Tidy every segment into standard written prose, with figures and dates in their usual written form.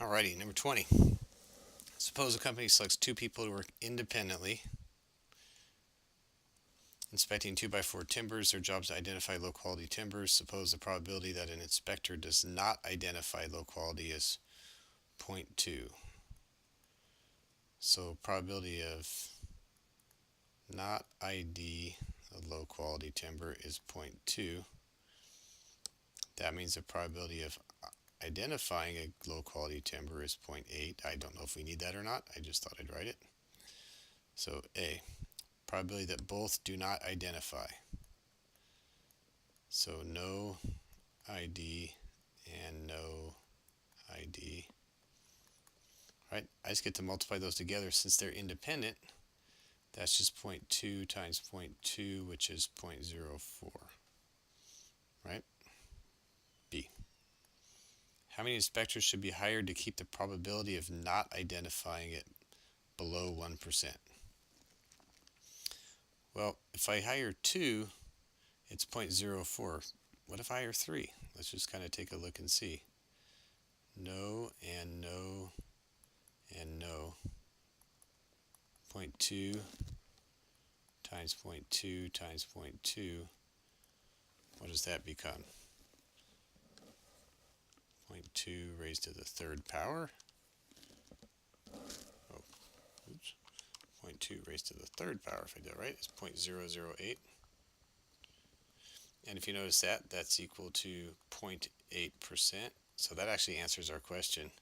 Alrighty, number 20. Suppose a company selects two people to work independently, inspecting 2x4 timbers. Their job is to identify low quality timbers. Suppose the probability that an inspector does not identify low quality is zero point 0.2. So probability of not ID a low quality timber is zero point 0.2. That means the probability of identifying a low quality timber is 0.8. I don't know if we need that or not. I just thought I'd write it. So A, probability that both do not identify. So no ID and no ID. Right? I just get to multiply those together since they're independent. That's just 0.2 times 0.2, which is 0.04. Right? B. How many inspectors should be hired to keep the probability of not identifying it below 1%? Well, if I hire 2, it's 0.04. What if I hire 3? Let's just kind of take a look and see. No and no and no. 0.2 times 0.2 times 0.2. What does that become? 0.2 raised to the third power. Oh, oops. 0.2 raised to the third power, if I did it right, is 0.008. And if you notice that, that's equal to 0.8%. So that actually answers our question.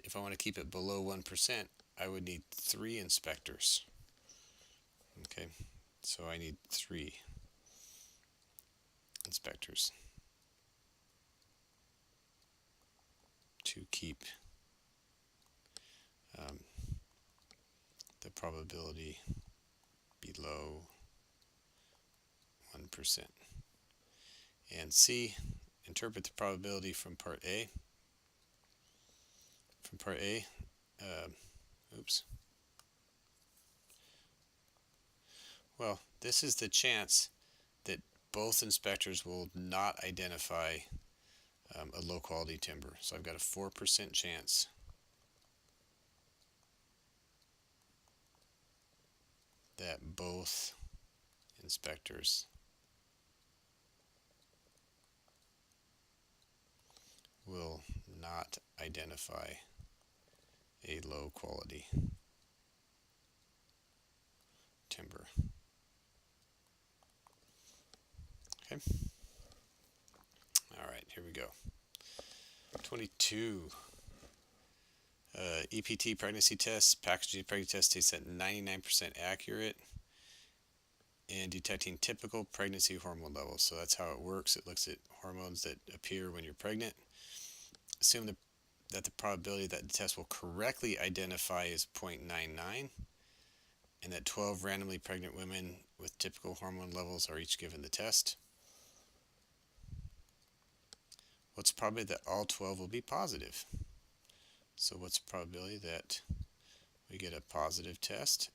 If I want to keep it below 1%, I would need 3 inspectors. Okay, so I need 3 inspectors to keep the probability below 1%. And C, interpret the probability from part A. From part A, well, this is the chance that both inspectors will not identify a low quality timber. So I've got a 4% chance that both inspectors will not identify a low quality timber. Okay. All right, here we go. 22. EPT pregnancy test, packaging pregnancy test states at 99% accurate in detecting typical pregnancy hormone levels. So that's how it works. It looks at hormones that appear when you're pregnant. Assume that the probability that the test will correctly identify is 0.99, and that 12 randomly pregnant women with typical hormone levels are each given the test. What's the probability that all 12 will be positive? So what's the probability that we get a positive test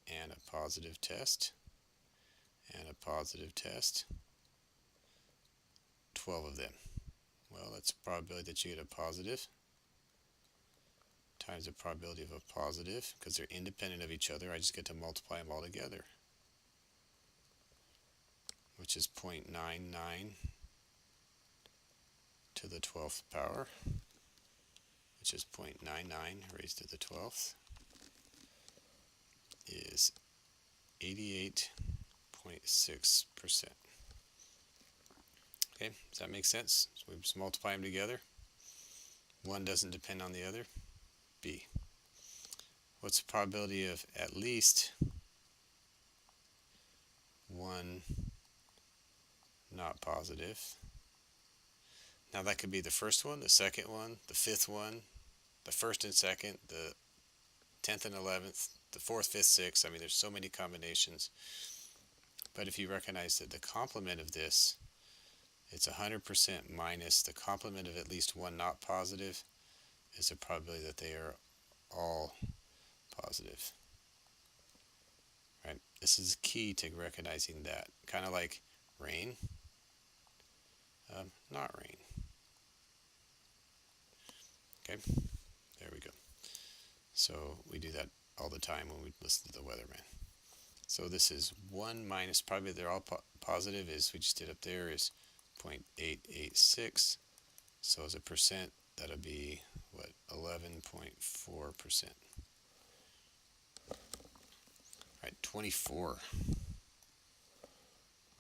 and a positive test and a positive test? 12 of them. Well, that's the probability that you get a positive times the probability of a positive, because they're independent of each other. I just get to multiply them all together, which is 0.99 to the 12th power, which is 0.99 raised to the 12th, is 88.6%. Okay, does that make sense? So we just multiply them together. One doesn't depend on the other. B. What's the probability of at least one not positive? Now that could be the first one, the second one, the fifth one, the first and second, the 10th and 11th, the 4th, 5th, 6th. I mean, there's so many combinations. But if you recognize that the complement of this, it's 100% minus the complement of at least one not positive, is the probability that they are all positive. Right? This is key to recognizing that. Kind of like rain, not rain. Okay, there we go. So we do that all the time when we listen to the weatherman. So this is 1 minus, probably they're all positive, as we just did up there, is 0.886. So as a percent, that'll be, what, 11.4%. All right, 24. What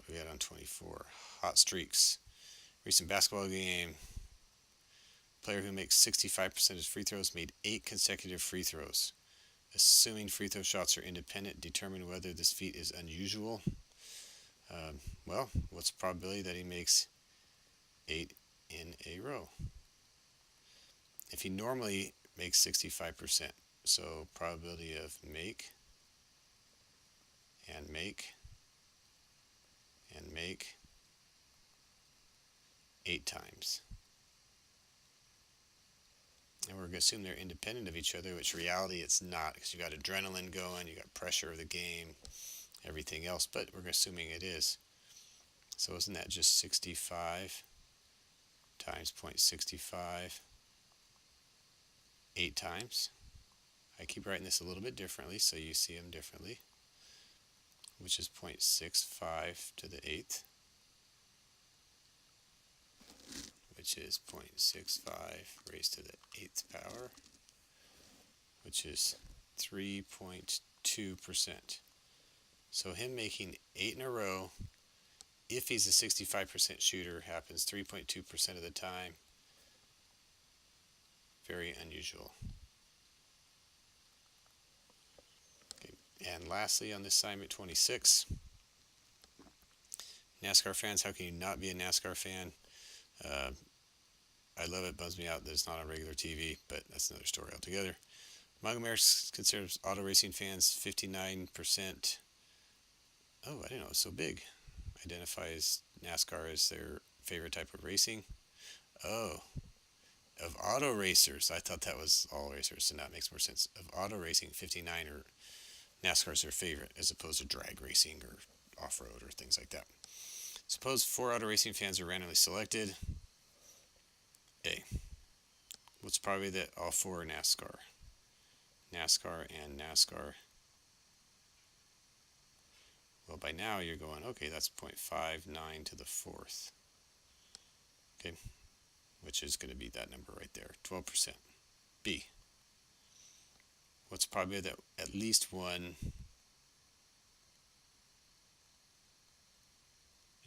do we got on 24? Hot streaks. Recent basketball game. Player who makes 65% of his free throws made 8 consecutive free throws. Assuming free throw shots are independent, determine whether this feat is unusual. Well, what's the probability that he makes 8 in a row? If he normally makes 65%, so probability of make and make and make 8 times. And we're going to assume they're independent of each other, which reality it's not, because you got adrenaline going, you got pressure of the game, everything else, but we're assuming it is. So isn't that just 65 times 0.65 8 times? I keep writing this a little bit differently so you see them differently, which is 0.65 to the 8th, which is 0.65 raised to the 8th power, which is 3.2%. So him making 8 in a row, if he's a 65% shooter, happens 3.2% of the time. Very unusual. Okay. And lastly, on this assignment 26, NASCAR fans, how can you not be a NASCAR fan? I love it, bums me out that it's not on regular TV, but that's another story altogether. Among Americans considers auto racing fans 59%. Oh, I didn't know it was so big. Identifies NASCAR as their favorite type of racing. Oh, of auto racers. I thought that was all racers, so that makes more sense. Of auto racing, 59 or NASCAR is their favorite, as opposed to drag racing or off-road or things like that. Suppose 4 auto racing fans are randomly selected. A. What's probably that all 4 are NASCAR? NASCAR and NASCAR. Well, by now you're going, okay, that's 0.59 to the 4th. Okay, which is going to be that number right there, 12%. B. What's probably that at least one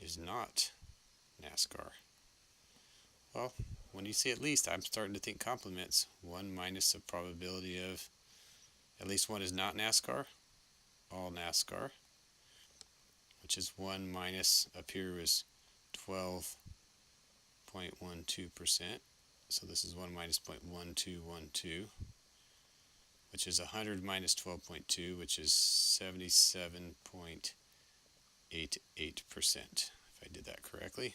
is not NASCAR? Well, when you say at least, I'm starting to think complements. 1 minus the probability of at least one is not NASCAR, all NASCAR, which is 1 minus, up here was 12.12%. So this is 1 minus 0.1212, which is 100 minus 12.2, which is 77.88%, if I did that correctly.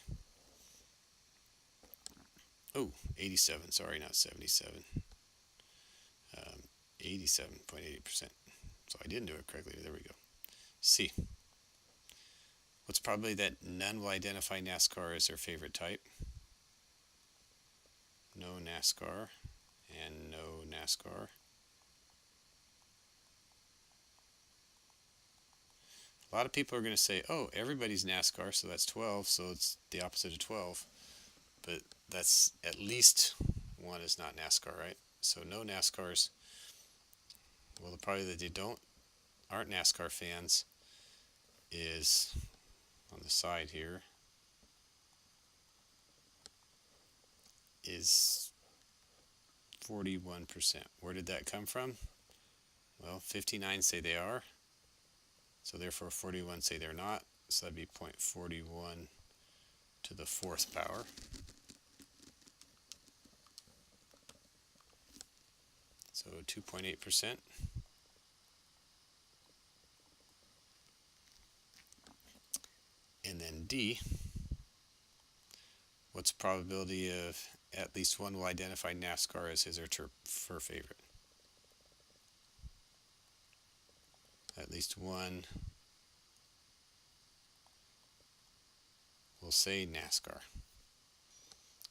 Oh, 87, sorry, not 77. 87.88%. So I didn't do it correctly. There we go. C. What's probably that none will identify NASCAR as their favorite type? No NASCAR and no NASCAR. A lot of people are going to say, oh, everybody's NASCAR, so that's 12, so it's the opposite of 12. But that's at least one is not NASCAR, right? So no NASCARs. Well, the probability that they aren't NASCAR fans is on the side here is 41%. Where did that come from? Well, 59 say they are, so therefore 41 say they're not, so that'd be 0.41 to the 4th power. So 2.8%. And then D, what's the probability of at least one will identify NASCAR as his or her favorite? At least one will say NASCAR.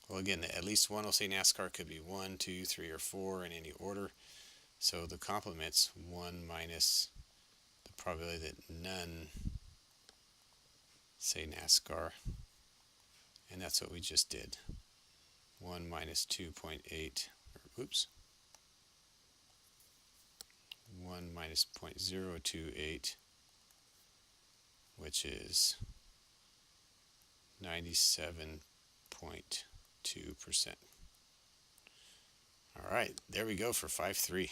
Well, again, at least one will say NASCAR. Could be 1, 2, 3, or 4 in any order. So the complement's 1 minus the probability that none say NASCAR. And that's what we just did. 1 minus 2.8, or oops, 1 minus 0.028, which is 97.2%. All right, there we go for 5-3.